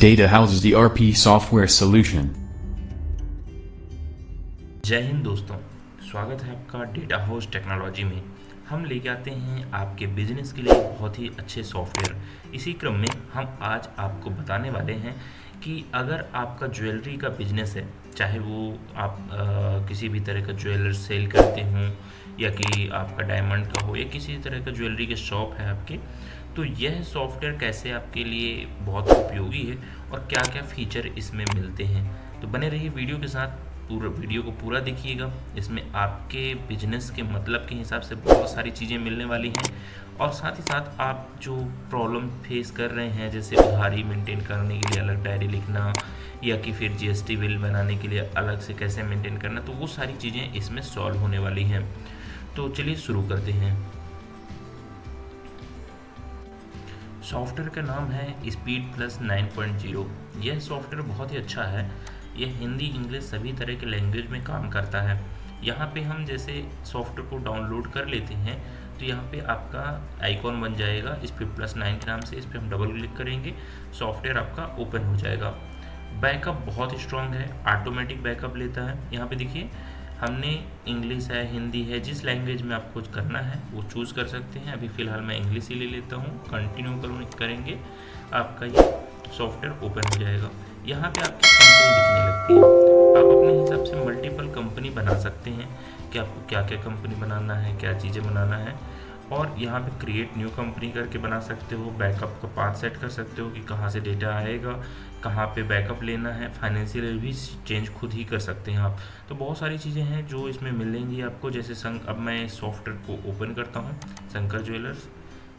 Data houses the ERP software solution. जय हिंद दोस्तों, स्वागत है आपका डेटा हाउस टेक्नोलॉजी में। हम लेके आते हैं आपके बिजनेस के लिए बहुत ही अच्छे सॉफ्टवेयर। इसी क्रम में हम आज आपको बताने वाले हैं कि अगर आपका ज्वेलरी का बिजनेस है, चाहे वो आप किसी भी तरह का ज्वेलर सेल करते हों या कि आपका डायमंड का हो या किसी तरह का ज्वेलरी के शॉप है आपके, तो यह सॉफ्टवेयर कैसे आपके लिए बहुत उपयोगी है और क्या क्या फीचर इसमें मिलते हैं। तो बने रहिए वीडियो के साथ, पूरा वीडियो को पूरा देखिएगा। इसमें आपके बिजनेस के मतलब के हिसाब से बहुत सारी चीज़ें मिलने वाली हैं और साथ ही साथ आप जो प्रॉब्लम फेस कर रहे हैं, जैसे उधारी मेंटेन करने के लिए अलग डायरी लिखना या कि फिर जीएसटी बिल बनाने के लिए अलग से कैसे मेंटेन करना, तो वो सारी चीज़ें इसमें सॉल्व होने वाली हैं। तो चलिए शुरू करते हैं। सॉफ्टवेयर का नाम है स्पीड प्लस 9.0। यह सॉफ्टवेयर बहुत ही अच्छा है। यह हिंदी, इंग्लिश सभी तरह के लैंग्वेज में काम करता है। यहाँ पे हम जैसे सॉफ्टवेयर को डाउनलोड कर लेते हैं तो यहाँ पे आपका आइकॉन बन जाएगा स्पीड प्लस 9 के नाम से। इस पर हम डबल क्लिक करेंगे, सॉफ्टवेयर आपका ओपन हो जाएगा। बैकअप बहुत ही स्ट्रॉन्ग है, ऑटोमेटिक बैकअप लेता है। यहाँ पे देखिए हमने इंग्लिश है, हिंदी है, जिस लैंग्वेज में आपको करना है वो चूज़ कर सकते हैं। अभी फ़िलहाल मैं इंग्लिश ही ले लेता हूँ। कंटिन्यू करेंगे, आपका ये सॉफ्टवेयर ओपन हो जाएगा। यहाँ पे आपकी कंपनी दिखने लगती है। आप अपने हिसाब से मल्टीपल कंपनी बना सकते हैं कि आपको क्या क्या कंपनी बनाना है, क्या चीज़ें बनाना है। और यहाँ पे क्रिएट न्यू कंपनी करके बना सकते हो। बैकअप का पाथ सेट कर सकते हो कि कहाँ से डेटा आएगा, कहाँ पे बैकअप लेना है। फाइनेंशियल भी चेंज खुद ही कर सकते हैं आप। तो बहुत सारी चीज़ें हैं जो इसमें मिलेंगी आपको। जैसे अब मैं सॉफ्टवेयर को ओपन करता हूँ, शंकर ज्वेलर्स।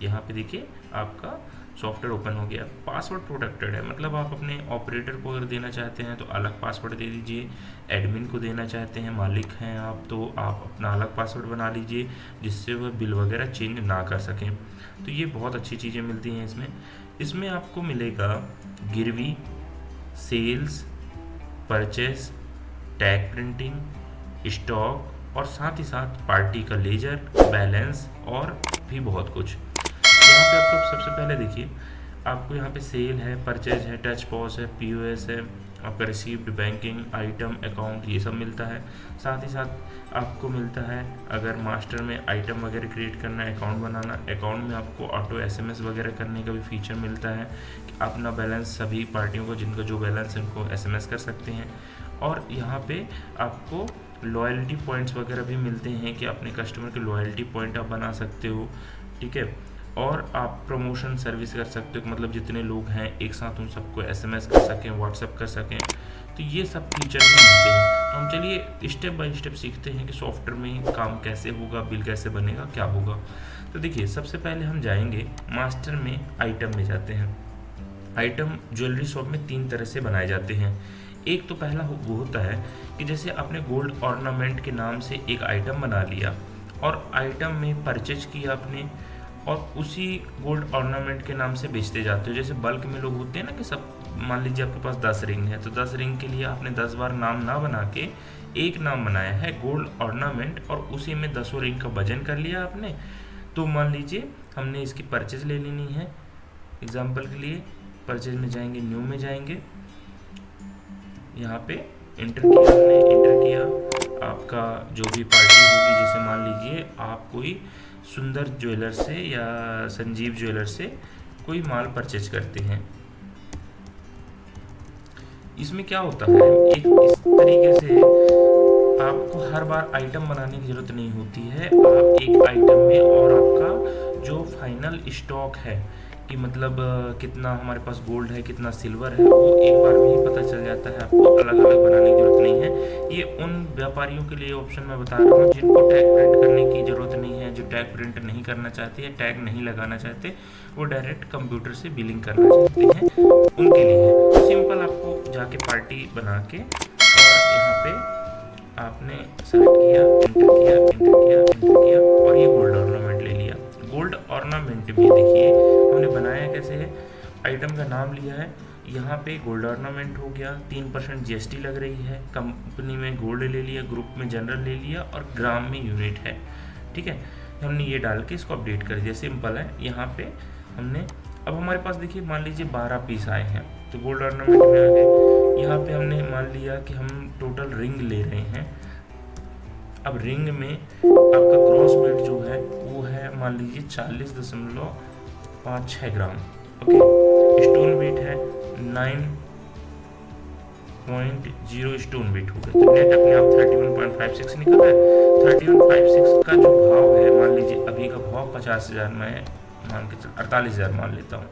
यहाँ पे देखिए आपका सॉफ्टवेयर ओपन हो गया। पासवर्ड प्रोटेक्टेड है, मतलब आप अपने ऑपरेटर को अगर देना चाहते हैं तो अलग पासवर्ड दे दीजिए। एडमिन को देना चाहते हैं, मालिक हैं आप, तो आप अपना अलग पासवर्ड बना लीजिए जिससे वह बिल वगैरह चेंज ना कर सकें। तो ये बहुत अच्छी चीज़ें मिलती हैं इसमें आपको मिलेगा गिरवी, sales, purchase, tag printing, stock और साथ ही साथ पार्टी का लेजर, बैलेंस और भी बहुत कुछ। यहाँ पे आपको सबसे पहले देखिए, आपको यहाँ पे सेल है, परचेज है, टच पॉस है, पीओएस है, आपका रिसीव्ड, बैंकिंग, आइटम, अकाउंट, ये सब मिलता है। साथ ही साथ आपको मिलता है अगर मास्टर में आइटम वगैरह क्रिएट करना है, अकाउंट बनाना, अकाउंट में आपको ऑटो एसएमएस वगैरह करने का भी फीचर मिलता है कि अपना बैलेंस सभी पार्टियों को, जिनका जो बैलेंस है, उनको एसएमएस कर सकते हैं। और यहाँ पे आपको लॉयल्टी पॉइंट्स वगैरह भी मिलते हैं कि अपने कस्टमर के लॉयल्टी पॉइंट आप बना सकते हो, ठीक है। और आप प्रमोशन सर्विस कर सकते हो, मतलब जितने लोग हैं एक साथ उन सबको एसएमएस कर सकें, व्हाट्सएप कर सकें। तो ये सब फीचर भी मिलते हैं। तो हम चलिए स्टेप बाय स्टेप सीखते हैं कि सॉफ्टवेयर में काम कैसे होगा, बिल कैसे बनेगा, क्या होगा। तो देखिए सबसे पहले हम जाएंगे मास्टर में, आइटम में जाते हैं। आइटम ज्वेलरी शॉप में 3 तरह से बनाए जाते हैं। एक तो पहला वो होता है कि जैसे आपने गोल्ड ऑर्नामेंट के नाम से एक आइटम बना लिया और आइटम में परचेज किया आपने और उसी गोल्ड ऑर्नामेंट के नाम से बेचते जाते हो। जैसे बल्क में लोग होते हैं ना कि सब, मान लीजिए आपके पास 10 रिंग है तो 10 रिंग के लिए आपने 10 बार नाम ना बना के एक नाम बनाया है गोल्ड ऑर्नामेंट और उसी में 10 रिंग का वजन कर लिया आपने। तो मान लीजिए हमने इसकी परचेज ले लेनी है। एग्जाम्पल के लिए परचेज में जाएंगे, न्यू में जाएंगे, यहाँ पे इंटर किया हमने। इंटर किया, आपका जो भी पार्टी होगी, जैसे मान लीजिए आप कोई सुंदर ज्वेलर से या संजीव ज्वेलर से कोई माल परचेज करते हैं। इसमें क्या होता है, एक इस तरीके से आपको हर बार आइटम बनाने की जरूरत नहीं होती है। आप एक आइटम में और आपका जो फाइनल स्टॉक है कि मतलब कितना हमारे पास गोल्ड है, कितना सिल्वर है, वो एक बार में ही पता चल जाता है। आपको अलग अलग बनाने की जरूरत नहीं है। ये उन व्यापारियों के लिए ऑप्शन मैं बता रहा हूँ जिनको टैग प्रिंट करने की ज़रूरत नहीं है, जो टैग प्रिंट नहीं करना चाहते या टैग नहीं लगाना चाहते, वो डायरेक्ट कंप्यूटर से बिलिंग करना चाहते हैं, उनके लिए है। सिंपल आपको जाके पार्टी बना के और यहाँ पे आपने सेलेक्ट किया, इंटर किया, इंटर किया, इंटर किया और ये गोल्ड ऑर्नामेंट ले लिया। गोल्ड ऑर्नामेंट भी देखिए हमने बनाया कैसे है, आइटम का नाम लिया है, यहाँ पे गोल्ड ऑर्नामेंट हो गया, 3% जीएसटी लग रही है, कंपनी में गोल्ड ले लिया, ग्रुप में जनरल ले लिया और ग्राम में यूनिट है, ठीक है। हमने ये डाल के इसको अपडेट कर दिया। सिंपल है। यहाँ पे हमने अब हमारे पास देखिए मान लीजिए 12 पीस आए हैं, तो गोल्ड ऑर्नामेंट में आ गए। यहाँ पे हमने मान लिया कि हम टोटल रिंग ले रहे हैं। अब रिंग में आपका क्रॉस वेट जो है वो है मान लीजिए 40.56 ग्राम। ओके, स्टोन वेट है 9.0 स्टोन वेट हो गया, तो नेट अपने आप 31.56 निकल रहा है। 31.56 का जो भाव है, मान लीजिए अभी का भाव 50,000 में मान के चल 48,000 मान लेता हूँ,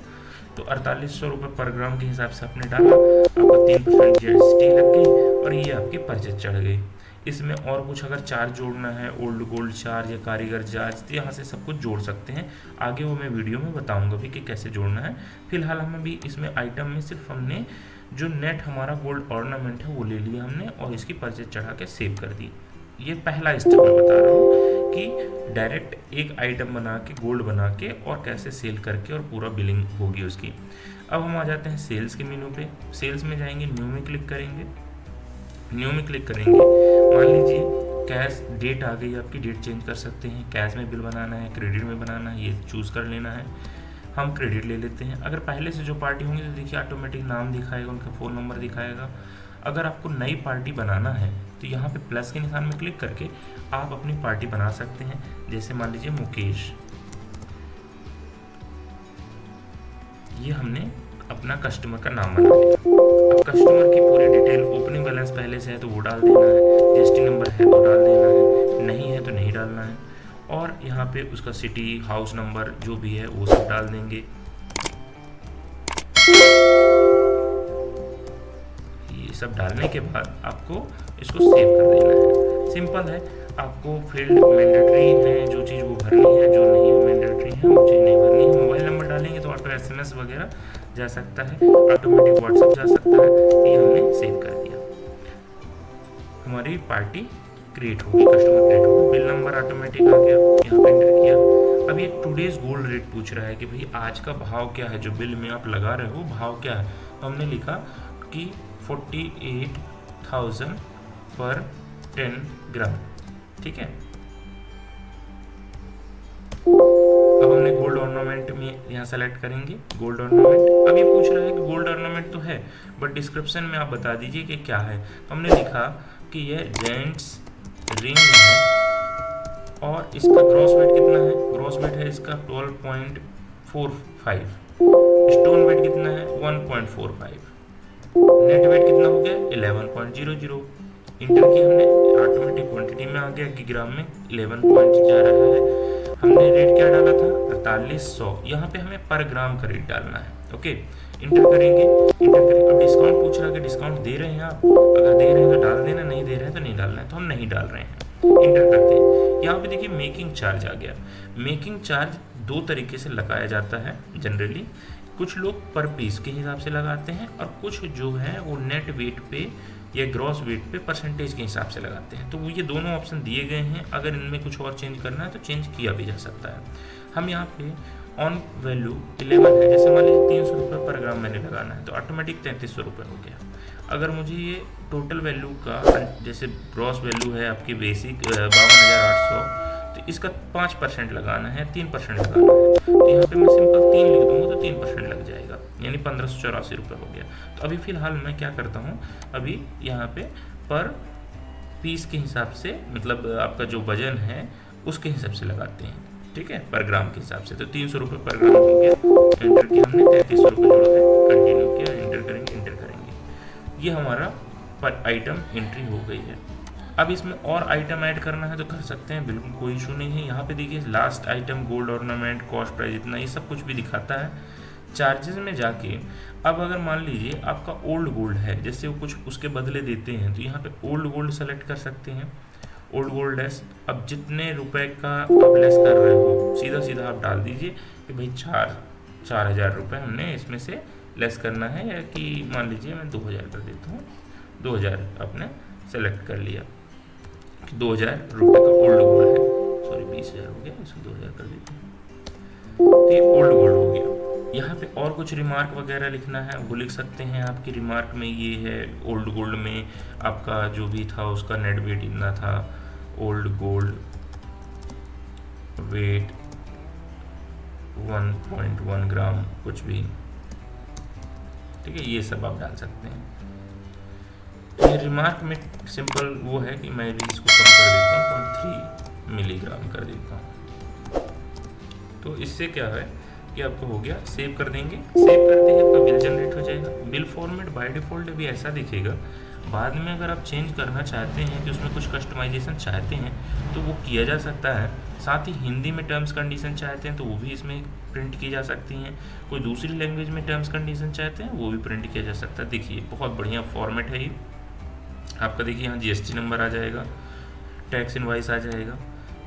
तो 4800 रुपये पर ग्राम के हिसाब से आपने डाला, आपका 3% जीएसटी लग गई और ये आपकी परचेज चढ़ गई। इसमें और कुछ अगर चार्ज जोड़ना है, ओल्ड गोल्ड चार्ज या कारीगर चार्ज, तो यहाँ से सब कुछ जोड़ सकते हैं। आगे वो मैं वीडियो में बताऊंगा भी कि कैसे जोड़ना है। फिलहाल हम अभी इसमें आइटम में सिर्फ हमने जो नेट हमारा गोल्ड ऑर्नामेंट है वो ले लिया हमने और इसकी परचेज चढ़ा के सेव कर दी। ये पहला स्टेप मैं बता रहा हूँ कि डायरेक्ट एक आइटम बना के गोल्ड बना के और कैसे सेल करके और पूरा बिलिंग होगी उसकी। अब हम आ जाते हैं सेल्स के मेनू पे। सेल्स में जाएंगे, न्यू में क्लिक करेंगे। न्यू में क्लिक करेंगे, मान लीजिए कैश डेट आ गई, आपकी डेट चेंज कर सकते हैं। कैश में बिल बनाना है, क्रेडिट में बनाना है, ये चूज़ कर लेना है। हम क्रेडिट ले लेते हैं। अगर पहले से जो पार्टी होंगी तो देखिए ऑटोमेटिक नाम दिखाएगा, उनका फ़ोन नंबर दिखाएगा। अगर आपको नई पार्टी बनाना है तो यहाँ पे प्लस के निशान में क्लिक करके आप अपनी पार्टी बना सकते हैं। जैसे मान लीजिए मुकेश, ये हमने अपना कस्टमर का नाम बना लिया। अब कस्टमर की पूरी डिटेल, ओपनिंग बैलेंस पहले से है तो वो डाल देना है, जीएसटी नंबर है तो डाल देना है, नहीं है तो नहीं डालना है। और यहाँ पे उसका सिटी, हाउस नंबर जो भी है वो सब डाल देंगे। ये सब डालने के बाद आपको इसको सेव कर देना है। सिंपल है। आपको फील्ड मैंडेटरी है, जो चीज़ वो भरनी है, जो नहीं मैंडेटरी है वो चीज़ नहीं भरनी है। मोबाइल नंबर डालेंगे तो ऑटो SMS वगैरह जा सकता है, ऑटोमेटिक व्हाट्सएप जा सकता है। ये हमने सेव कर दिया, हमारी पार्टी क्रिएट होगी, कस्टमर क्रिएट होगा। बिल नंबर ऑटोमेटिक आ गया, यहाँ पे एंटर किया। अब ये टुडेज गोल्ड रेट पूछ रहा है कि भाई आज का भाव क्या है, जो बिल में आप लगा रहे हो भाव क्या है। तो हमने लिखा कि 48,000 पर 10 ग्राम, ठीक है। अब हमने गोल्ड ऑर्नामेंट में यहाँ सेलेक्ट करेंगे गोल्ड ऑर्नामेंट। अब ये पूछ रहा है कि गोल्ड ऑर्नामेंट तो है बट डिस्क्रिप्शन में आप बता दीजिए कि क्या है। तो हमने लिखा कि यह जेंट्स रिंग है और इसका ग्रॉस वेट कितना है। ग्रॉस वेट है इसका 12.45, स्टोन वेट कितना है 1.45, नेट वेट कितना हो गया 11.00। इंटर किया हमने, ऑटोमेटिक क्वांटिटी में आ गया कि ग्राम में 11 पॉइंट जा रहा है। हमने रेट क्या डाला था 4800, यहाँ पे हमें पर ग्राम का रेट डालना है। ओके, इंटर करेंगे, इंटर करेंगे। अब डिस्काउंट पूछ रहा है कि डिस्काउंट दे रहे हैं आप, अगर दे रहे हैं तो डाल देना, नहीं दे रहे हैं तो नहीं डालना है। तो हम नहीं डाल रहे हैं, इंटर करते हैं। यहाँ पे देखिए मेकिंग चार्ज आ गया। मेकिंग चार्ज दो तरीके से लगाया जाता है जनरली। कुछ लोग पर पीस के हिसाब से लगाते हैं और कुछ जो है वो नेट वेट पे या ग्रॉस वेट पे परसेंटेज के हिसाब से लगाते हैं। तो वो ये दोनों ऑप्शन दिए गए हैं। अगर इनमें कुछ और चेंज करना है तो चेंज किया भी जा सकता है। हम यहाँ पे ऑन वैल्यू 11 है, जैसे मान लीजिए 300 रुपये पर ग्राम मैंने लगाना है तो ऑटोमेटिक 3300 रुपये हो गया। अगर मुझे ये टोटल वैल्यू का, जैसे ग्रॉस वैल्यू है आपकी बेसिक 52,800, तो इसका 5% लगाना है, 3% लगाना है। तो यहाँ पे मैं सिंपल 3 लिख दूँगा तो 3% लग जाएगा, यानी 1584 रुपये हो गया। तो अभी फ़िलहाल मैं क्या करता हूँ, अभी यहाँ पे पर पीस के हिसाब से, मतलब आपका जो वजन है उसके हिसाब से लगाते हैं, ठीक है, पर ग्राम के हिसाब से। तो 300 रुपये पर ग्राम हो गया। एंटर किया हमने, 3300 रुपये जोड़ के कंटिन्यू किया, इंटर करेंगे, इंटर करेंगे। ये हमारा पर आइटम एंट्री हो गई है। अब इसमें और आइटम ऐड करना है तो कर सकते हैं, बिल्कुल कोई इशू नहीं है। यहाँ पे देखिए last item, gold ornament, cost price इतना, ये सब कुछ भी दिखाता है। चार्जेस में जाके अब अगर मान लीजिए आपका ओल्ड गोल्ड है, जैसे वो कुछ उसके बदले देते हैं, तो यहाँ पे ओल्ड गोल्ड सेलेक्ट कर सकते हैं। ओल्ड गोल्ड लेस, अब जितने रुपए का आप लेस कर रहे हो सीधा सीधा आप डाल दीजिए कि भाई 4,000 रुपये हमने इसमें से लेस करना है, या कि मान लीजिए मैं 2,000 कर देता हूँ। 2,000 आपने सेलेक्ट कर लिया कि 2,000 रुपये का ओल्ड गोल्ड है, सॉरी 20,000 हो गया, इसको 2,000 कर देते हैं। तो ये ओल्ड गोल्ड हो गया। यहाँ पे और कुछ रिमार्क वगैरह लिखना है वो लिख सकते हैं। आपकी रिमार्क में ये है, ओल्ड गोल्ड में आपका जो भी था उसका नेट वेट इतना था, ओल्ड गोल्ड वेट 1.1 ग्राम कुछ भी, ठीक है, ये सब आप डाल सकते हैं। तो ये रिमार्क में सिंपल वो है कि मैं भी इसको कम कर देता हूँ, 0.3 मिलीग्राम कर देता हूँ। तो इससे क्या है कि आपको हो गया, सेव कर देंगे, सेव करते ही आपका बिल जनरेट हो जाएगा। बिल फॉर्मेट बाय डिफ़ॉल्ट अभी ऐसा दिखेगा, बाद में अगर आप चेंज करना चाहते हैं कि उसमें कुछ कस्टमाइजेशन चाहते हैं तो वो किया जा सकता है। साथ ही हिंदी में टर्म्स कंडीशन चाहते हैं तो वो भी इसमें प्रिंट की जा सकती हैं। कोई दूसरी लैंग्वेज में टर्म्स कंडीशन चाहते हैं वो भी प्रिंट किया जा सकता है। देखिए बहुत बढ़िया फॉर्मेट है ये आपका। देखिए यहाँ जीएसटी नंबर आ जाएगा, टैक्स इनवाइस आ जाएगा,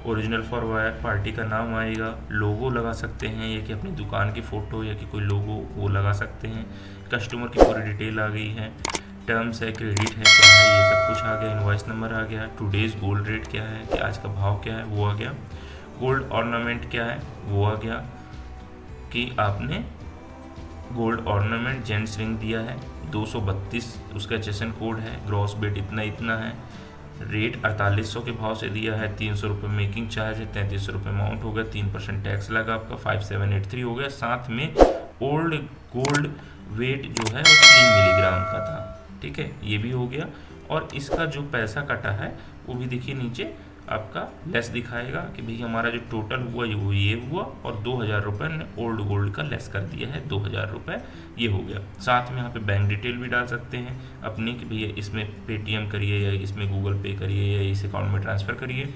ओरिजिनल फॉर वायर, पार्टी का नाम आएगा, लोगो लगा सकते हैं या कि अपनी दुकान की फ़ोटो या कि कोई लोगो वो लगा सकते हैं। कस्टमर की पूरी डिटेल आ गई है, टर्म्स है, क्रेडिट है, क्या है, ये सब कुछ आ गया। इनवॉइस नंबर आ गया, टुडेज़ गोल्ड रेट क्या है कि आज का भाव क्या है वो आ गया, गोल्ड ऑर्नामेंट क्या है वो आ गया कि आपने गोल्ड ऑर्नामेंट जेंट्स रिंग दिया है 232 उसका एचएसएन कोड है, ग्रॉस बेट इतना इतना है, रेट 4800 के भाव से दिया है, 300 रुपये मेकिंग चार्ज है, 3300 रुपये अमाउंट हो गया, 3% टैक्स लगा आपका, 5783 हो गया। साथ में ओल्ड गोल्ड वेट जो है वो 3 मिलीग्राम का था, ठीक है, ये भी हो गया। और इसका जो पैसा कटा है वो भी देखिए नीचे आपका लेस दिखाएगा कि भाई हमारा जो टोटल हुआ वो ये हुआ और 2000 रुपये ने ओल्ड गोल्ड का लेस कर दिया है, 2000 रुपये ये हो गया। साथ में यहाँ पे बैंक डिटेल भी डाल सकते हैं अपनी कि भैया इसमें पेटीएम करिए या इसमें गूगल पे करिए या इस अकाउंट में ट्रांसफ़र करिए।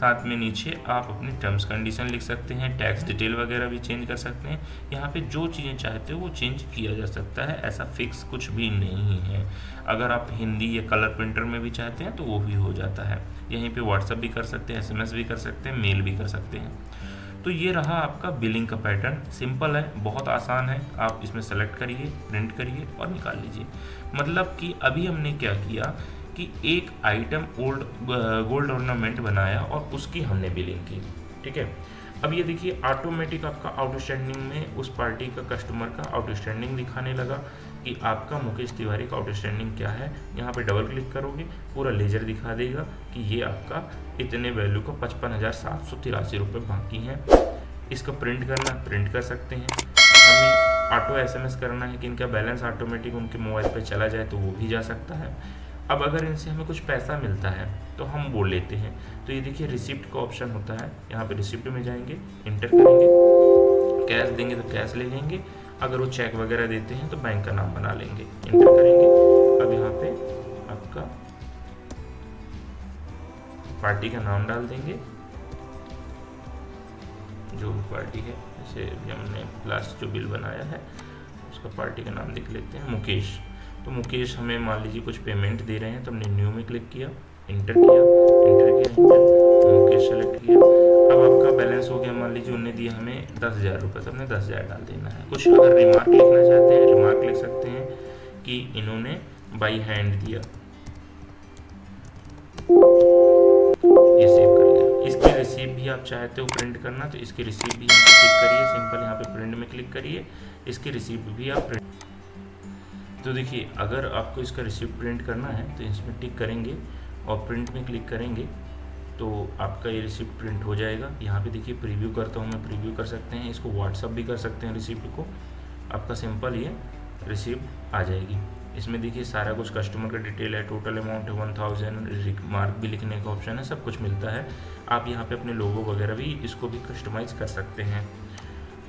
साथ में नीचे आप अपनी टर्म्स कंडीशन लिख सकते हैं, टैक्स डिटेल वगैरह भी चेंज कर सकते हैं। यहाँ पे जो चीज़ें चाहते हो वो चेंज किया जा सकता है, ऐसा फिक्स कुछ भी नहीं है। अगर आप हिंदी या कलर प्रिंटर में भी चाहते हैं तो वो भी हो जाता है। यहीं पे व्हाट्सएप भी कर सकते हैं, एसएमएस भी कर सकते हैं, मेल भी कर सकते हैं। तो ये रहा आपका बिलिंग का पैटर्न, सिंपल है, बहुत आसान है। आप इसमें सेलेक्ट करिए, प्रिंट करिए और निकाल लीजिए। मतलब कि अभी हमने क्या किया कि एक आइटम गोल्ड ऑर्नामेंट बनाया और उसकी हमने बिलिंग की, ठीक है। अब ये देखिए ऑटोमेटिक आपका आउटस्टैंडिंग में उस पार्टी का कस्टमर का आउटस्टैंडिंग दिखाने लगा कि आपका मुकेश तिवारी का आउटस्टैंडिंग क्या है। यहाँ पे डबल क्लिक करोगे पूरा लेजर दिखा देगा कि ये आपका इतने वैल्यू का 55,783 रुपये बाकी हैं। इसका प्रिंट करना, प्रिंट कर सकते हैं। हमें ऑटो एसएमएस करना है कि इनका बैलेंस ऑटोमेटिक उनके मोबाइल पे चला जाए तो वो भी जा सकता है। अब अगर इनसे हमें कुछ पैसा मिलता है तो हम बोल लेते हैं, तो ये देखिए रिसिप्ट का ऑप्शन होता है, यहाँ पे रिसिप्ट में जाएंगे, इंटर करेंगे, कैश देंगे तो कैश ले लेंगे, अगर वो चेक वगैरह देते हैं तो बैंक का नाम बना लेंगे, इंटर करेंगे। अब यहाँ पे आपका पार्टी का नाम डाल देंगे, जो भी पार्टी है, जैसे अभी हमने लास्ट जो बिल बनाया है उसका पार्टी का नाम लिख लेते हैं मुकेश। तो मुकेश हमें मान लीजिए कुछ पेमेंट दे रहे हैं तो हमने न्यू में क्लिक किया, इंटर किया, मुकेश सेलेक्ट किया। अब आपका बैलेंस हो गया, मान लीजिए उन्होंने दिया हमें 10,000 रुपये, तो हमने 10,000 डाल देना है। कुछ अगर रिमार्क लिखना चाहते हैं रिमार्क लिख सकते हैं कि इन्होंने बाई हैंड दिया, ये सेव कर लिया। इसकी रिसीप्ट भी आप चाहते हो प्रिंट करना तो इसकी रिसीप्ट भी यहाँ पे क्लिक करिए, सिंपल यहाँ पे प्रिंट में क्लिक करिए, इसकी रिसीप्ट भी आप प्रिंट। तो देखिए अगर आपको इसका रिसिप्ट प्रिंट करना है तो इसमें टिक करेंगे और प्रिंट में क्लिक करेंगे तो आपका ये रिसिप्ट प्रिंट हो जाएगा। यहाँ पे देखिए प्रीव्यू करता हूँ मैं, प्रीव्यू कर सकते हैं, इसको व्हाट्सअप भी कर सकते हैं रिसिप्ट को, आपका सिंपल ये रिसिप्ट आ जाएगी। इसमें देखिए सारा कुछ कस्टमर का डिटेल है, टोटल अमाउंट है 1000, रिमार्क भी लिखने का ऑप्शन है, सब कुछ मिलता है। आप यहाँ पे अपने लोगो वगैरह भी इसको भी कस्टमाइज़ कर सकते हैं।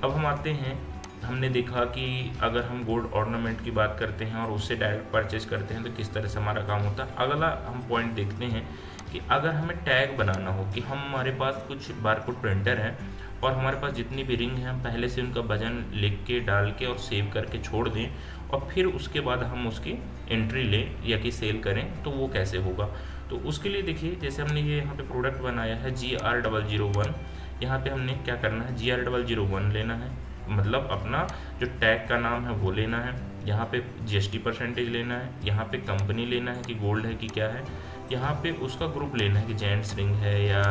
अब हम आते हैं, हमने देखा कि अगर हम गोल्ड ऑर्नामेंट की बात करते हैं और उससे डायरेक्ट परचेज करते हैं तो किस तरह से हमारा काम होता है। अगला हम पॉइंट देखते हैं कि अगर हमें टैग बनाना हो कि हमारे पास कुछ बारकोड प्रिंटर है और हमारे पास जितनी भी रिंग हैं हम पहले से उनका वजन लिख के डाल के और सेव करके छोड़ दें और फिर उसके बाद हम उसकी एंट्री लें या कि सेल करें, तो वो कैसे होगा। तो उसके लिए देखिए जैसे हमने ये यहाँ पे प्रोडक्ट बनाया है GR001, यहाँ पे हमने क्या करना है, GR001 लेना है, मतलब अपना जो टैग का नाम है वो लेना है, यहाँ पे GST परसेंटेज लेना है, यहाँ पे कंपनी लेना है कि गोल्ड है कि क्या है, यहाँ पे उसका ग्रुप लेना है कि जेंट्स रिंग है या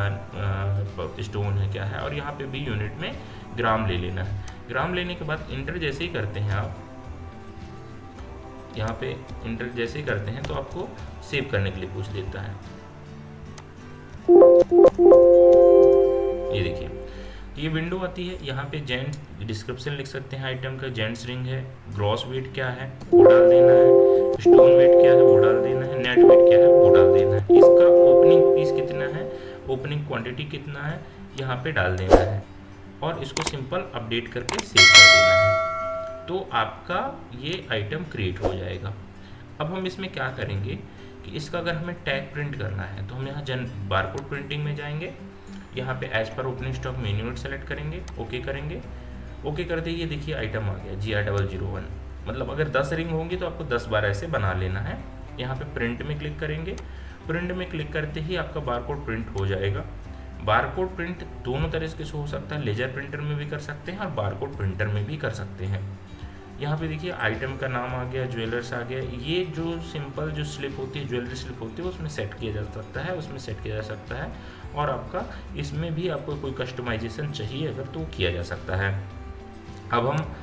स्टोन है क्या है, और यहाँ पे भी यूनिट में ग्राम ले लेना है। ग्राम लेने के बाद इंटर जैसे ही करते हैं आप, यहाँ पे इंटर जैसे ही करते हैं तो आपको सेव करने के लिए पूछ लेता है। ये देखिए ये विंडो आती है, यहाँ पे जेंट्स डिस्क्रिप्शन लिख सकते हैं आइटम का, जेंट्स रिंग है, ग्रॉस वेट क्या है वो डाल देना है, स्टोन वेट क्या है वो डाल देना है, नेट वेट क्या है वो डाल देना है, इसका ओपनिंग पीस कितना है, ओपनिंग क्वांटिटी कितना है यहाँ पे डाल देना है और इसको सिंपल अपडेट करके सेव कर देना है। तो आपका ये आइटम क्रिएट हो जाएगा। अब हम इसमें क्या करेंगे कि इसका अगर हमें टैग प्रिंट करना है तो हम यहाँ बारकोड प्रिंटिंग में जाएंगे, यहाँ पे एज पर opening stock main unit select करेंगे, ओके करेंगे। ओके करते ही ये देखिए आइटम आ गया GR001, मतलब अगर 10 रिंग होंगी तो आपको 10 बार ऐसे बना लेना है। यहाँ पे प्रिंट में क्लिक करेंगे, प्रिंट में क्लिक करते ही आपका बारकोड प्रिंट हो जाएगा। बारकोड प्रिंट दोनों तरीके से हो सकता है, लेजर प्रिंटर में भी कर सकते हैं और बारकोड प्रिंटर में भी कर सकते हैं। यहाँ पे देखिए आइटम का नाम आ गया, ज्वेलर्स आ गया, ये जो सिंपल जो स्लिप होती है, ज्वेलरी स्लिप होती है, उसमें सेट किया जा सकता है, उसमें सेट किया जा सकता है। और आपका इसमें भी आपको कोई कस्टमाइजेशन चाहिए अगर तो किया जा सकता है। अब हम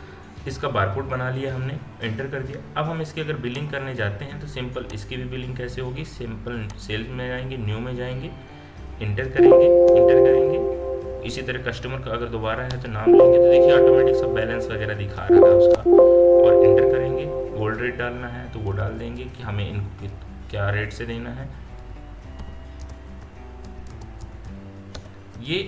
इसका बारकोड बना लिया, हमने एंटर कर दिया। अब हम इसकी अगर बिलिंग करने जाते हैं तो सिंपल इसकी भी बिलिंग कैसे होगी, सिंपल सेल्स में जाएंगे, न्यू में जाएंगे, इंटर करेंगे। इसी तरह कस्टमर का अगर दोबारा है तो नाम लेंगे, तो देखिए ऑटोमेटिक सब बैलेंस वगैरह दिखा रहा है उसका, और इंटर करेंगे। गोल्ड रेट डालना है तो वो डाल देंगे कि हमें इनको क्या रेट से देना है। ये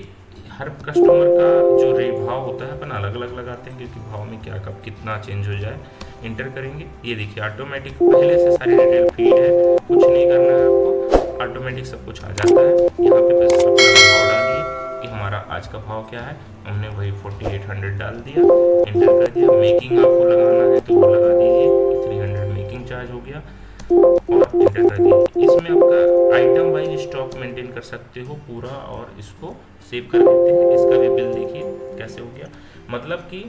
हर कस्टमर का जो रेट भाव होता है अपन अलग अलग लगाते हैं, क्योंकि भाव में क्या कब कितना चेंज हो जाए। इंटर करेंगे, ये देखिए ऑटोमेटिक पहले से सारी डिटेल फीड है, कुछ नहीं करना है आपको, ऑटोमेटिक सब कुछ आ जाता है। यहाँ पे बस अपना भाव डालिए कि हमारा आज का भाव क्या है, हमने वही 4800 डाल दिया, इंटर कर दिया। मेकिंग आपको लगाना है तो वो लगा दीजिए, 300 मेकिंग चार्ज हो गया और इंटर कर दिया। इसमें आपका आइटम वाइज स्टॉक मेंटेन कर सकते हो पूरा, और इसको सेव कर देते हैं। इसका भी बिल देखिए कैसे हो गया। मतलब कि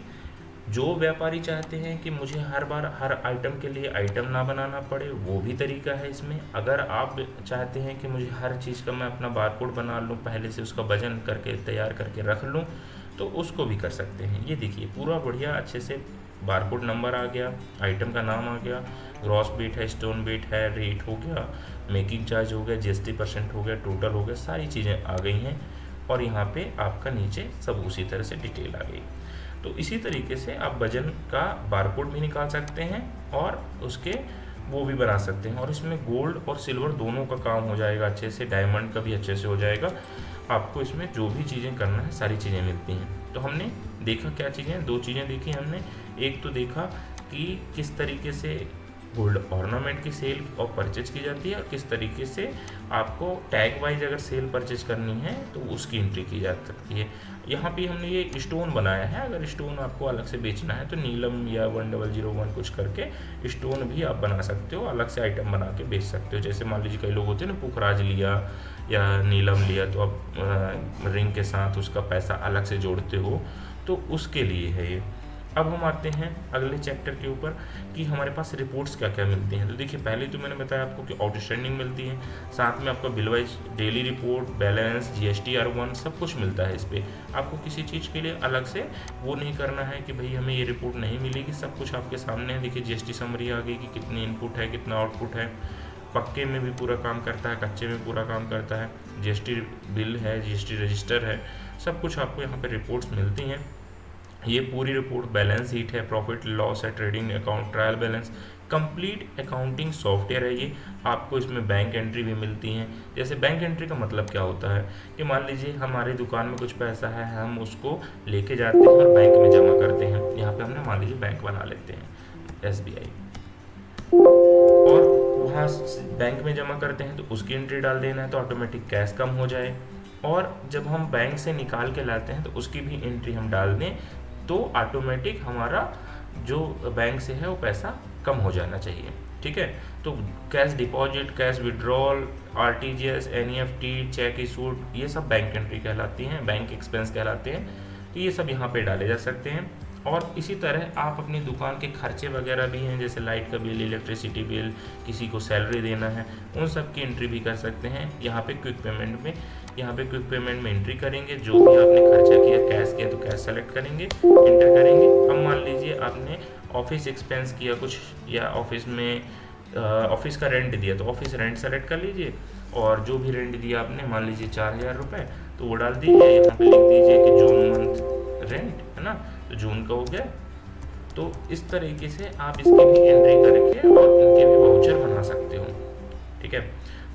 जो व्यापारी चाहते हैं कि मुझे हर बार हर आइटम के लिए आइटम ना बनाना पड़े, वो भी तरीका है इसमें। अगर आप चाहते हैं कि मुझे हर चीज़ का मैं अपना बारकोड बना लूँ, पहले से उसका वजन करके तैयार करके रख लूँ, तो उसको भी कर सकते हैं। ये देखिए पूरा बढ़िया अच्छे से बारकोड नंबर आ गया, आइटम का नाम आ गया, ग्रॉस वेट है, स्टोन वेट है, रेट हो गया, मेकिंग चार्ज हो गया, GST% हो गया, टोटल हो गया, सारी चीज़ें आ गई हैं। और यहाँ पे आपका नीचे सब उसी तरह से डिटेल आ गई। तो इसी तरीके से आप वजन का बारकोड भी निकाल सकते हैं और उसके वो भी बना सकते हैं, और इसमें गोल्ड और सिल्वर दोनों का काम हो जाएगा अच्छे से, डायमंड का भी अच्छे से हो जाएगा। आपको इसमें जो भी चीज़ें करना है सारी चीज़ें मिलती हैं। तो हमने देखा क्या चीज़ें, दो चीज़ें देखी हमने। एक तो देखा कि किस तरीके से गोल्ड ऑर्नामेंट की सेल और परचेज की जाती है, और किस तरीके से आपको टैग वाइज अगर सेल परचेज करनी है तो उसकी एंट्री की जा सकती है। यहाँ पे हमने ये स्टोन बनाया है, अगर स्टोन आपको अलग से बेचना है तो नीलम या 1001 कुछ करके स्टोन भी आप बना सकते हो, अलग से आइटम बना के बेच सकते हो। जैसे मान लीजिए कई लोग होते हैं ना, पुखराज लिया या नीलम लिया, तो आप रिंग के साथ उसका पैसा अलग से जोड़ते हो, तो उसके लिए है ये। अब हम आते हैं अगले चैप्टर के ऊपर कि हमारे पास रिपोर्ट्स क्या क्या मिलती हैं। तो देखिए पहले तो मैंने बताया आपको कि आउटस्टैंडिंग मिलती है, साथ में आपका bill wise daily report, balance, GST/R1 सब कुछ मिलता है। इस पर आपको किसी चीज़ के लिए अलग से वो नहीं करना है कि भाई हमें ये रिपोर्ट नहीं मिलेगी, सब कुछ आपके सामने है। देखिए GST समरी आ गई कि कितनी इनपुट है, कितना आउटपुट है, पक्के में भी पूरा काम करता है, कच्चे में पूरा काम करता है, GST बिल है, GST रजिस्टर है, सब कुछ आपको यहाँ पर रिपोर्ट्स मिलती हैं। ये पूरी रिपोर्ट बैलेंस शीट है, प्रॉफिट लॉस है, trading account, trial balance, complete accounting software है ये। आपको इसमें बैंक एंट्री भी मिलती हैं। जैसे बैंक एंट्री का मतलब क्या होता है कि मान लीजिए हमारी दुकान में कुछ पैसा है, हम उसको लेके जाते हैं और बैंक में जमा करते हैं। यहाँ पे हमने मान लीजिए बैंक बना लेते हैं SBI, और वहाँ बैंक में जमा करते हैं तो उसकी एंट्री डाल देना है, तो ऑटोमेटिक कैश कम हो जाए। और जब हम बैंक से निकाल के लाते हैं तो उसकी भी एंट्री हम डाल दें, तो ऑटोमेटिक हमारा जो बैंक से है वो पैसा कम हो जाना चाहिए। ठीक है, तो cash deposit, cash withdrawal, RTGS, NEFT, check issued, ये सब बैंक एंट्री कहलाती हैं, बैंक एक्सपेंस कहलाते हैं। तो ये सब यहाँ पे डाले जा सकते हैं। और इसी तरह आप अपनी दुकान के खर्चे वगैरह भी हैं, जैसे लाइट का बिल, इलेक्ट्रिसिटी बिल, किसी को सैलरी देना है, उन सब की एंट्री भी कर सकते हैं। यहाँ पे क्विक पेमेंट में, यहाँ पे क्विक पेमेंट में एंट्री करेंगे, जो भी आपने खर्चा किया, कैश किया तो कैश सेलेक्ट करेंगे, इंटर करेंगे। अब मान लीजिए आपने ऑफिस एक्सपेंस किया कुछ, या ऑफिस में ऑफिस का रेंट दिया, तो ऑफिस रेंट सेलेक्ट कर लीजिए, और जो भी रेंट दिया आपने मान लीजिए 4000 रुपये, तो वो डाल दीजिए। यहाँ पे लिख दीजिए कि जून मंथ रेंट है ना, तो जून का हो गया। तो इस तरीके से आप इसकी भी एंट्री करके और इनके भी वाउचर बना सकते हो, ठीक है।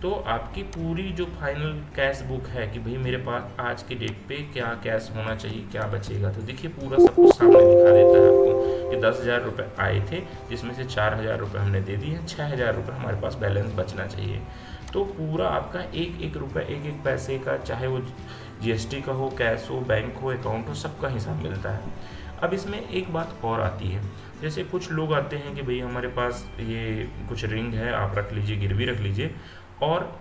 तो आपकी पूरी जो फाइनल कैश बुक है कि भाई मेरे पास आज के डेट पे क्या कैश होना चाहिए, क्या बचेगा, तो देखिए पूरा सब कुछ सामने दिखा देता है आपको कि 10,000 रुपये आए थे, जिसमें से 4,000 रुपये हमने दे दिए, 6,000 रुपये हमारे पास बैलेंस बचना चाहिए। तो पूरा आपका एक एक रुपये, एक एक पैसे का, चाहे वो GST का हो, कैश हो, बैंक हो, अकाउंट हो, सबका हिसाब मिलता है। अब इसमें एक बात और आती है, जैसे कुछ लोग आते हैं कि भाई हमारे पास ये कुछ रिंग है, आप रख लीजिए, गिरवी रख लीजिए और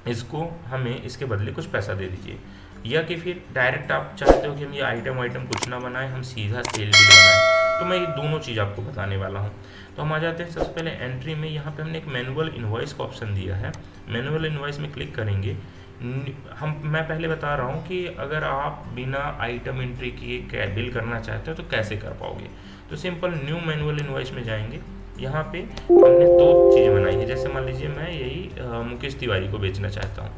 इसको हमें इसके बदले कुछ पैसा दे दीजिए, या कि फिर डायरेक्ट आप चाहते हो कि हम ये आइटम कुछ ना बनाएं, हम सीधा सेल बिल बनाएं। तो मैं ये दोनों चीज़ आपको बताने वाला हूँ। तो हम आ जाते हैं सबसे पहले एंट्री में। यहाँ पे हमने एक मैनुअल इनवॉइस का ऑप्शन दिया है। मैनुअल इनवॉइस में क्लिक करेंगे। मैं पहले बता रहा हूँ कि अगर आप बिना आइटम एंट्री किए बिल करना चाहते हो तो कैसे कर पाओगे। तो सिंपल न्यू मैनुअल इनवॉइस में जाएंगे। यहाँ पे हमने दो चीज़ें बनाई है। जैसे मान लीजिए मैं यही मुकेश तिवारी को बेचना चाहता हूँ,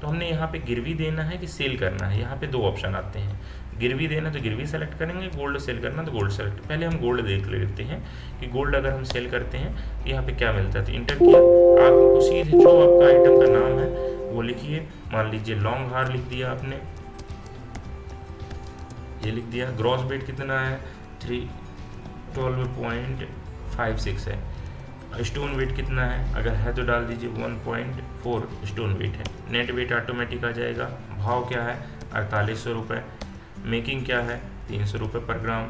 तो हमने यहाँ पे गिरवी देना है कि सेल करना है। यहाँ पे दो ऑप्शन आते हैं, गिरवी देना तो गिरवी सेलेक्ट करेंगे, गोल्ड सेल करना तो गोल्ड सेलेक्ट। पहले हम गोल्ड देख लेते हैं कि गोल्ड अगर हम सेल करते हैं तो यहाँ पे क्या मिलता है। तो इंटर किया, आपको सीधे जो आपका आइटम का नाम है वो लिखिए। मान लीजिए लॉन्ग हार लिख दिया आपने, ये लिख दिया। ग्रॉस वेट कितना है, 12.56 है। स्टोन वेट कितना है, अगर है तो डाल दीजिए 1.4 स्टोन वेट है। नेट वेट ऑटोमेटिक आ जाएगा। भाव क्या है, 4800 रुपये। मेकिंग क्या है, 300 रुपये पर ग्राम।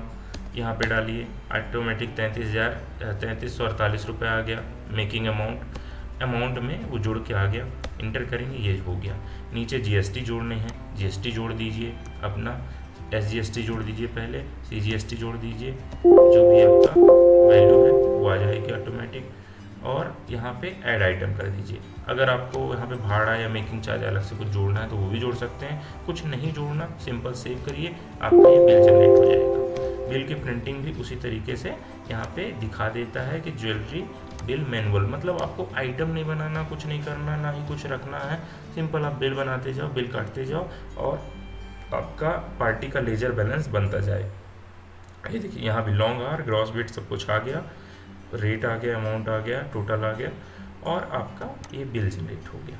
यहाँ पे डालिए ऑटोमेटिक 3348 रुपये आ गया। मेकिंग अमाउंट में वो जुड़ के आ गया। इंटर करेंगे, ये हो गया। नीचे GST जोड़ने हैं, GST जोड़ दीजिए अपना। SGST जोड़ दीजिए पहले, CGST जोड़ दीजिए, जो भी आपका वैल्यू है वो आ जाएगी ऑटोमेटिक। और यहाँ पे ऐड आइटम कर दीजिए। अगर आपको यहाँ पे भाड़ा या मेकिंग चार्ज अलग से कुछ जोड़ना है तो वो भी जोड़ सकते हैं। कुछ नहीं जोड़ना, सिंपल सेव करिए, आपका ये बिल जनरेट हो जाएगा। बिल की प्रिंटिंग भी उसी तरीके से यहाँ पे दिखा देता है कि ज्वेलरी बिल मैनुअल, मतलब आपको आइटम नहीं बनाना, कुछ नहीं करना, ना ही कुछ रखना है। सिंपल आप बिल बनाते जाओ, बिल काटते जाओ और आपका पार्टी का लेजर बैलेंस बनता जाए। ये देखिए यहाँ भी लॉन्ग आर, ग्रॉस वेट सब कुछ आ गया, रेट आ गया, अमाउंट आ गया, टोटल आ गया और आपका ये बिल जनरेट हो गया,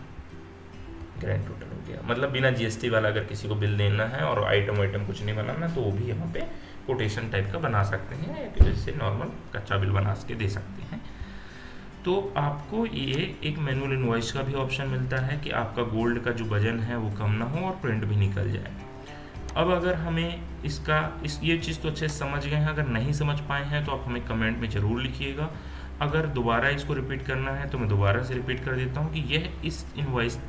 ग्रैंड टोटल हो गया। मतलब बिना GST वाला अगर किसी को बिल देना है और आइटम कुछ नहीं बनाना तो वो भी यहाँ पे कोटेशन टाइप का बना सकते हैं, या जैसे नॉर्मल कच्चा बिल बना के दे सकते हैं। तो आपको ये एक मैनुअल इनवॉइस का भी ऑप्शन मिलता है कि आपका गोल्ड का जो वजन है वो कम ना हो और प्रिंट भी निकल जाए। अब अगर हमें ये चीज़ तो अच्छे से समझ गए हैं, अगर नहीं समझ पाए हैं तो आप हमें कमेंट में ज़रूर लिखिएगा। अगर दोबारा इसको रिपीट करना है तो मैं दोबारा से रिपीट कर देता हूँ कि यह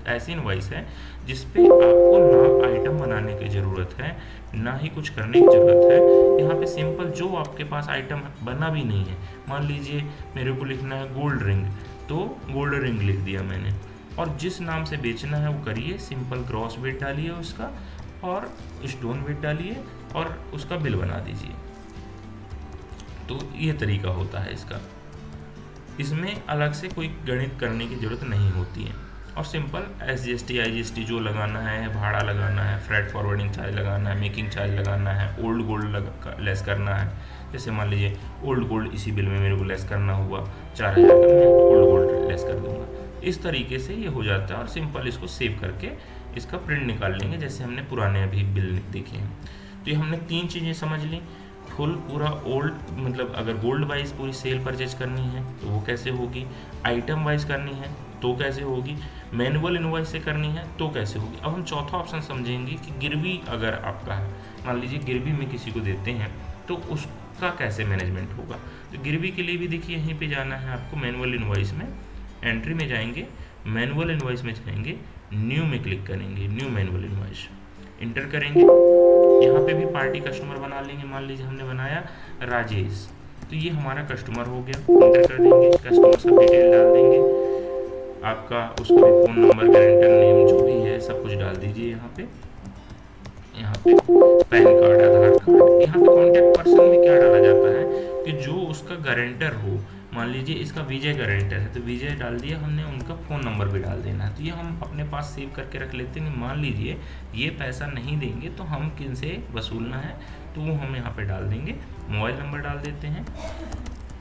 ऐसी इनवॉइस है जिस पे आपको ना आइटम बनाने की ज़रूरत है, ना ही कुछ करने की ज़रूरत है। यहाँ पे सिंपल जो आपके पास आइटम बना भी नहीं है, मान लीजिए मेरे को लिखना है गोल्ड रिंग, तो गोल्ड रिंग लिख दिया मैंने, और जिस नाम से बेचना है वो करिए। सिंपल ग्रॉस वेट डालिए उसका और स्टोन वेट डालिए और उसका बिल बना दीजिए। तो ये तरीका होता है इसका। इसमें अलग से कोई गणित करने की ज़रूरत नहीं होती है और सिंपल SGST IGST जो लगाना है, भाड़ा लगाना है, फ्रेट फॉरवर्डिंग चार्ज लगाना है, मेकिंग चार्ज लगाना है, ओल्ड गोल्ड लेस करना है। जैसे मान लीजिए ओल्ड गोल्ड इसी बिल में मेरे को लेस करना हुआ 4,000 का, मैं ओल्ड गोल्ड लेस कर दूंगा। इस तरीके से ये हो जाता है और सिंपल इसको सेव करके इसका प्रिंट निकाल लेंगे, जैसे हमने पुराने अभी बिल देखे हैं। तो ये हमने 3 चीज़ें समझ ली। फुल पूरा ओल्ड, मतलब अगर गोल्ड वाइज पूरी सेल परचेज करनी है तो वो कैसे होगी, आइटम वाइज करनी है तो कैसे होगी, मैनुअल इनवॉइस से करनी है तो कैसे होगी। अब हम चौथा ऑप्शन समझेंगे कि गिरवी अगर आपका है, मान लीजिए गिरवी में किसी को देते हैं तो उसका कैसे मैनेजमेंट होगा। तो गिरवी के लिए भी देखिए यहीं पे जाना है आपको, मैनुअल इनवॉइस में एंट्री में जाएंगे, मैनुअल इनवॉइस में जाएंगे, न्यू में क्लिक करेंगे, न्यू मैनुअल इनवॉइस इंटर करेंगे। यहाँ पे भी पार्टी कस्टमर बना लेंगे। मान लीजिए हमने बनाया राजेश, तो ये हमारा कस्टमर हो गया। इंटर कर देंगे, कस्टमर सब डिटेल डाल देंगे, आपका उसका भी फ़ोन नंबर, गारंटर नेम जो भी है सब कुछ डाल दीजिए। यहाँ पे पैन कार्ड, आधार कार्ड। यहाँ पे कॉन्टैक्ट पर्सन में क्या डाला जाता है कि जो उसका गारंटर हो, मान लीजिए इसका विजय गारंटर है, तो विजय डाल दिया हमने, उनका फ़ोन नंबर भी डाल देना है। तो ये हम अपने पास सेव करके रख लेते हैं। मान लीजिए ये पैसा नहीं देंगे तो हम किन से वसूलना है, तो वो हम यहाँ पे डाल देंगे, मोबाइल नंबर डाल देते हैं।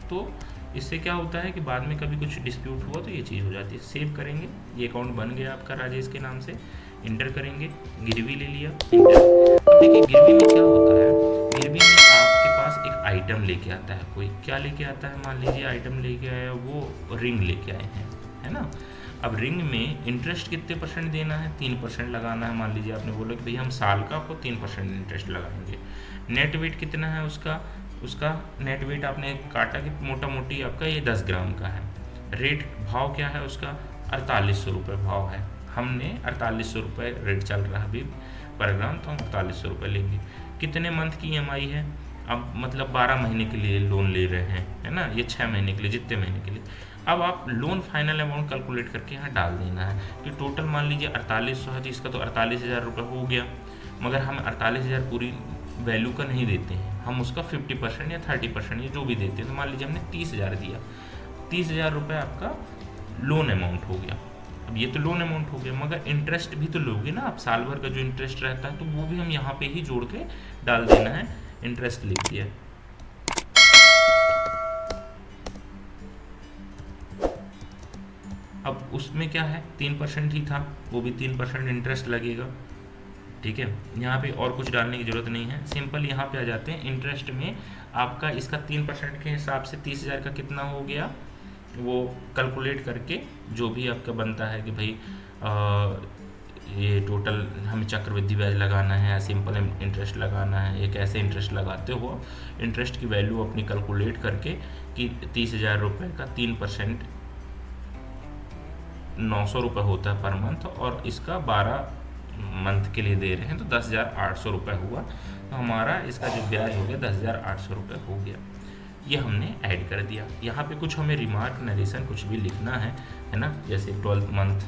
तो इससे क्या होता है कि बाद में कभी कुछ डिस्प्यूट हुआ तो ये चीज़ हो जाती है। सेव करेंगे, ये अकाउंट बन गया आपका राजेश के नाम से। इंटर करेंगे, गिरवी ले लिया, इंटर। अब देखिए गिरवी में क्या होता है, गिरवी में आपके पास एक आइटम लेके आता है कोई, क्या लेके आता है, मान लीजिए आइटम लेके आया, वो रिंग लेके आए हैं, है ना। अब रिंग में इंटरेस्ट कितने परसेंट देना है, 3% लगाना है। मान लीजिए आपने बोला कि भाई हम साल का आपको 3% इंटरेस्ट लगाएंगे। नेट वेट कितना है उसका नेट वेट आपने काटा कि मोटा मोटी आपका ये 10 ग्राम का है। रेट भाव क्या है उसका, 4800 रुपये भाव है। हमने 4800 रुपये रेट चल रहा है अभी पर ग्राम, तो हम 4800 रुपये लेंगे। कितने मंथ की EMI है, अब मतलब 12 महीने के लिए लोन ले रहे हैं, है ना, ये 6 महीने के लिए, जितने महीने के लिए। अब आप लोन फाइनल अमाउंट कैलकुलेट करके यहाँ डाल देना है कि टोटल मान लीजिए 4800 है, तो इसका तो 48,000 रुपये हो गया। मगर हम 48,000 पूरी वैल्यू का नहीं देते हैं, हम उसका 50% या 30% या जो भी देते हैं। तो मान लीजिए हमने 30,000 दिया, 30,000 रुपये आपका लोन अमाउंट हो गया। अब ये तो लोन अमाउंट हो गया, मगर इंटरेस्ट भी तो लोगे ना आप, साल भर का जो इंटरेस्ट रहता है तो वो भी हम यहाँ पे ही जोड़ के डाल देना है। इंटरेस्ट लिख दिया, अब उसमें क्या है 3% ही था, वो भी 3% इंटरेस्ट लगेगा। ठीक है, यहाँ पे और कुछ डालने की ज़रूरत नहीं है, सिंपल यहाँ पे आ जाते हैं। इंटरेस्ट में आपका इसका 3% के हिसाब से 30,000 का कितना हो गया, वो कैलकुलेट करके जो भी आपका बनता है कि भाई ये टोटल हमें चक्रवृद्धि ब्याज लगाना है या सिंपल इंटरेस्ट लगाना है, ये कैसे इंटरेस्ट लगाते हो, इंटरेस्ट की वैल्यू अपनी कैलकुलेट करके कि 30,000 रुपये का 3% 900 रुपये होता है पर मंथ, और इसका 12 मंथ के लिए दे रहे हैं तो 10,800 रुपये हुआ। तो हमारा इसका जो ब्याज हो गया 10,800 रुपये हो गया। ये हमने ऐड कर दिया। यहाँ पे कुछ हमें रिमार्क नरेशन कुछ भी लिखना है ना, जैसे 12 मंथ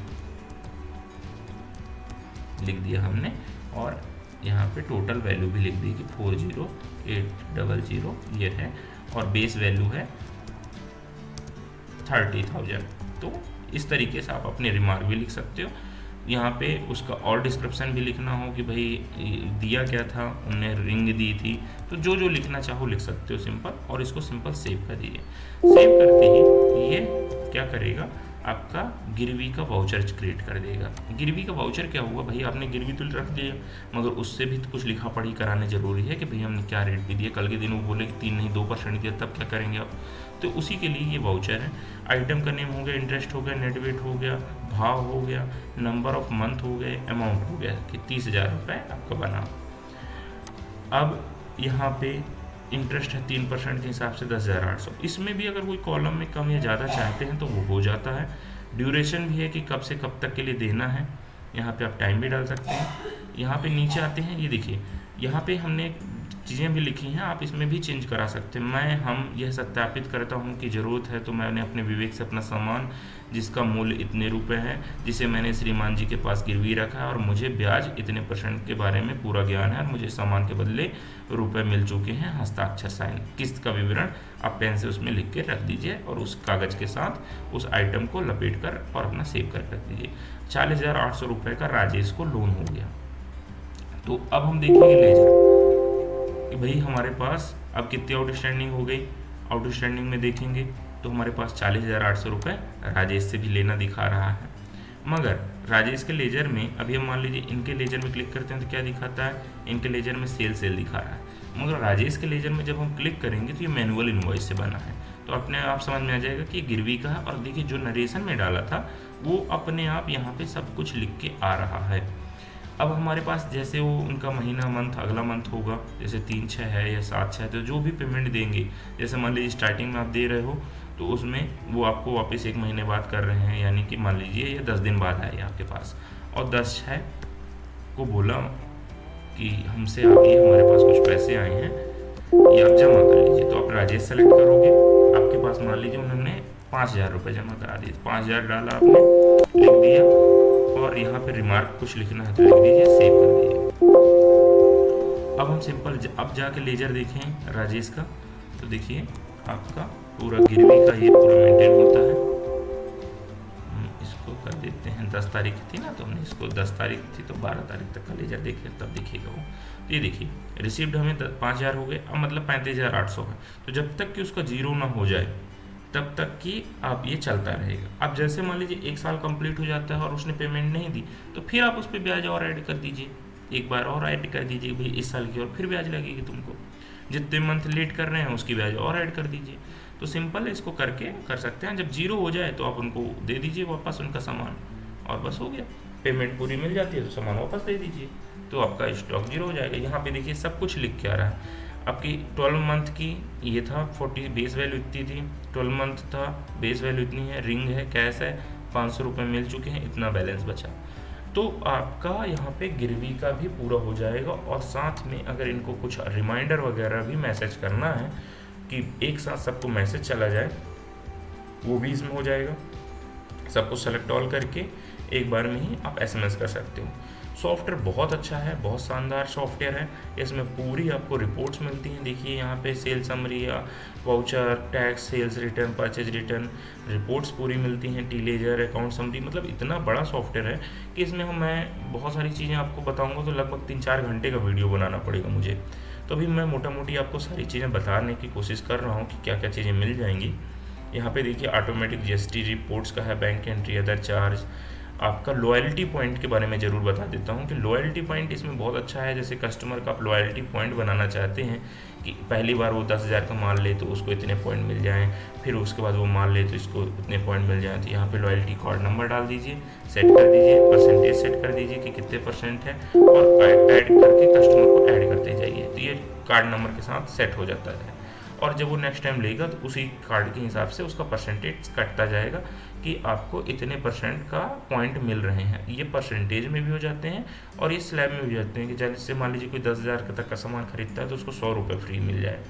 लिख दिया हमने, और यहाँ पे टोटल वैल्यू भी लिख दी कि 40,800 ये है, और बेस वैल्यू है 30,000। तो इस तरीके से आप अपने रिमार्क भी लिख सकते हो। यहाँ पे उसका और डिस्क्रिप्शन भी लिखना हो कि भाई दिया क्या था, उन्हें रिंग दी थी, तो जो जो लिखना चाहो लिख सकते हो सिंपल, और इसको सिंपल सेव कर दीजिए। सेव करते ही ये क्या करेगा, आपका गिरवी का वाउचर क्रिएट कर देगा। गिरवी का वाउचर क्या हुआ, भाई आपने गिरवी तो रख दिया, मगर उससे भी तो कुछ लिखा पढ़ी कराने ज़रूरी है कि भाई हमने क्या रेट भी दिया। कल के दिन वो बोले कि 3 नहीं 2% दिया, तब क्या करेंगे आप, तो उसी के लिए ये वाउचर है। आइटम का नेम हो गया, इंटरेस्ट हो गया, नेट वेट हो गया, भाव हो गया, नंबर ऑफ मंथ हो गए, अमाउंट हो गया कि 30,000 रुपये आपका बना। अब यहाँ पे इंटरेस्ट है 3% के हिसाब से 10,800। इसमें भी अगर कोई कॉलम में कम या ज़्यादा चाहते हैं तो वो हो जाता है। ड्यूरेशन भी है कि कब से कब तक के लिए देना है, यहाँ पे आप टाइम भी डाल सकते हैं। यहाँ पे नीचे आते हैं, ये देखिए यहाँ पे हमने चीज़ें भी लिखी हैं, आप इसमें भी चेंज करा सकते हैं। हम यह सत्यापित करता हूँ कि ज़रूरत है तो मैंने अपने विवेक से अपना सामान जिसका मूल्य इतने रुपए है, जिसे मैंने श्रीमान जी के पास गिरवी रखा है, और मुझे ब्याज इतने % के बारे में पूरा ज्ञान है, और मुझे सामान के बदले रुपए मिल चुके हैं, हस्ताक्षर साइन, किस्त का विवरण आप पेन से उसमें लिख के रख दीजिए, और उस कागज़ के साथ उस आइटम को लपेट कर और अपना सेव कर रख दीजिए। 40,800 रुपये का राजेश को लोन हो गया। तो अब हम देखेंगे लेजर कि भाई हमारे पास अब कितनी आउटस्टैंडिंग हो गई। आउटस्टैंडिंग में देखेंगे तो हमारे पास 40,800 रुपये राजेश से भी लेना दिखा रहा है, मगर राजेश के लेजर में अभी हम मान लीजिए इनके लेजर में क्लिक करते हैं तो क्या दिखाता है, इनके लेजर में सेल दिखा रहा है, मगर राजेश के लेजर में जब हम क्लिक करेंगे तो ये मैनुअल इनवॉइस से बना है। तो अपने आप समझ में आ जाएगा कि गिरवी का है, और देखिए जो नरेशन में डाला था वो अपने आप यहाँ पे सब कुछ लिख के आ रहा है। अब हमारे पास जैसे वो उनका महीना मंथ अगला मंथ होगा, जैसे 3/6 है या 7/6, तो जो भी पेमेंट देंगे, जैसे मान लीजिए स्टार्टिंग में आप दे रहे हो तो उसमें वो आपको वापस 1 महीने बाद कर रहे हैं, यानी कि मान लीजिए ये 10 दिन बाद आए आपके पास, और 10/6 को बोला कि हमसे अभी हमारे पास कुछ पैसे आए हैं, ये आप जमा कर लीजिए। तो आप राजेश सेलेक्ट करोगे, आपके पास मान लीजिए उन्होंने 5,000 रुपये जमा करा दिए, 5,000 डाला आपने, लिख दिया, और यहाँ पे रिमार्क कुछ लिखना है तो लिख दीजिए, सेव कर दीजिए। अब हम सिंपल अब जाके लेजर देखें राजेश का, तो देखिए आपका पूरा गिरवी का ये पूरा मेंटेन होता है। इसको कर देते हैं, 10 तारीख थी ना, तो हमने इसको 10 तारीख थी तो 12 तारीख तक का लेजर देखिए, तब दिखेगा वो। तो ये देखिए रिसीव्ड हमें 5,000 हो गए, अब मतलब 35,800 है। तो जब तक कि उसका जीरो ना हो जाए तब तक कि आप ये चलता रहेगा। अब जैसे मान लीजिए 1 साल कंप्लीट हो जाता है और उसने पेमेंट नहीं दी, तो फिर आप उस पर ब्याज और ऐड कर दीजिए, एक बार और ऐड कर दीजिए भाई इस साल की, और फिर ब्याज लगेगी तुमको। जितने मंथ लेट कर रहे हैं उसकी ब्याज और ऐड कर दीजिए। तो सिंपल है, इसको करके कर सकते हैं। जब जीरो हो जाए तो आप उनको दे दीजिए वापस उनका सामान, और बस हो गया। पेमेंट पूरी मिल जाती है तो सामान वापस दे दीजिए, तो आपका स्टॉक जीरो हो जाएगा। यहाँ पे देखिए सब कुछ लिख के आ रहा है। आपकी 12 मंथ की ये था 40, बेस वैल्यू इतनी थी, 12 मंथ था, बेस वैल्यू इतनी है, रिंग है, कैश है, 500 रुपये मिल चुके हैं, इतना बैलेंस बचा। तो आपका यहाँ पे गिरवी का भी पूरा हो जाएगा। और साथ में अगर इनको कुछ रिमाइंडर वगैरह भी मैसेज करना है कि एक साथ सबको मैसेज चला जाए, वो भी इसमें हो जाएगा। सबको सेलेक्ट ऑल करके एक बार में ही आप SMS कर सकते हो। सॉफ्टवेयर बहुत अच्छा है, बहुत शानदार सॉफ्टवेयर है। इसमें पूरी आपको रिपोर्ट्स मिलती हैं। देखिए यहाँ पे सेल समरी या voucher, tax, sales return, purchase return, reports पूरी मिलती हैं, टी लेजर, अकाउंट समरी। मतलब इतना बड़ा सॉफ्टवेयर है कि इसमें मैं बहुत सारी चीज़ें आपको बताऊँगा तो लगभग 3-4 घंटे का वीडियो बनाना पड़ेगा मुझे। तो अभी मैं मोटा मोटी आपको सारी चीज़ें बताने की कोशिश कर रहा हूँ कि क्या क्या चीज़ें मिल जाएंगी। यहाँ पे देखिए ऑटोमेटिक GST रिपोर्ट्स का है, बैंक एंट्री, अदर चार्ज। आपका लॉयल्टी पॉइंट के बारे में ज़रूर बता देता हूँ कि लॉयल्टी पॉइंट इसमें बहुत अच्छा है। जैसे कस्टमर का आप लॉयल्टी पॉइंट बनाना चाहते हैं कि पहली बार वो 10,000 का माल ले तो उसको इतने पॉइंट मिल जाएँ, फिर उसके बाद वो माल ले तो इसको इतने पॉइंट मिल जाए, तो यहाँ पे लॉयल्टी कार्ड नंबर डाल दीजिए, सेट कर दीजिए, परसेंटेज सेट कर दीजिए कि कितने % है, और ऐड करके कस्टमर को ऐड करते जाइए। तो ये कार्ड नंबर के साथ सेट हो जाता है। और जब वो नेक्स्ट टाइम लेगा तो उसी कार्ड के हिसाब से उसका परसेंटेज कटता जाएगा कि आपको इतने % का पॉइंट मिल रहे हैं। ये परसेंटेज में भी हो जाते हैं और ये स्लैब में भी हो जाते हैं कि जैसे मान लीजिए कोई 10,000 तक का सामान खरीदता है तो उसको 100 रुपये फ्री मिल जाए,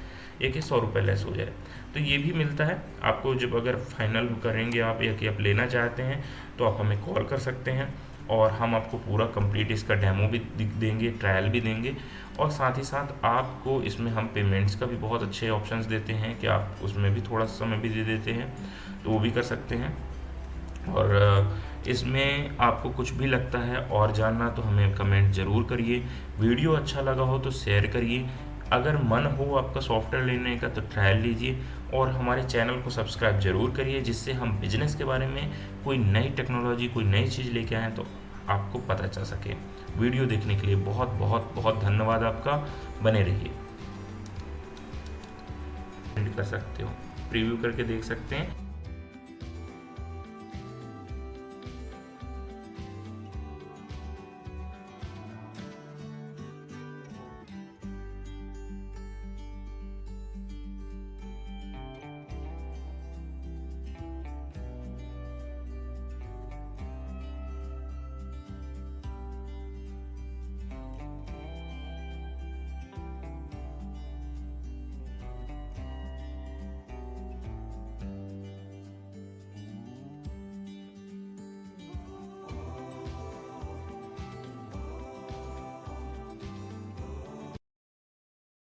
एक ही 100 रुपये लेस हो जाए। तो ये भी मिलता है आपको। जब अगर फाइनल करेंगे आप या कि आप लेना चाहते हैं तो आप हमें कॉल कर सकते हैं और हम आपको पूरा कंप्लीट इसका डेमो भी देंगे, ट्रायल भी देंगे। और साथ ही साथ आपको इसमें हम पेमेंट्स का भी बहुत अच्छे ऑप्शंस देते हैं कि आप उसमें भी थोड़ा समय भी दे देते हैं, तो वो भी कर सकते हैं। और इसमें आपको कुछ भी लगता है और जानना तो हमें कमेंट ज़रूर करिए। वीडियो अच्छा लगा हो तो शेयर करिए। अगर मन हो आपका सॉफ्टवेयर लेने का तो ट्रायल लीजिए और हमारे चैनल को सब्सक्राइब ज़रूर करिए, जिससे हम बिजनेस के बारे में कोई नई टेक्नोलॉजी, कोई नई चीज़ लेके आएँ तो आपको पता चल सके। वीडियो देखने के लिए बहुत बहुत बहुत धन्यवाद आपका। बने रहिए। कर सकते हो, प्रीव्यू करके देख सकते हैं।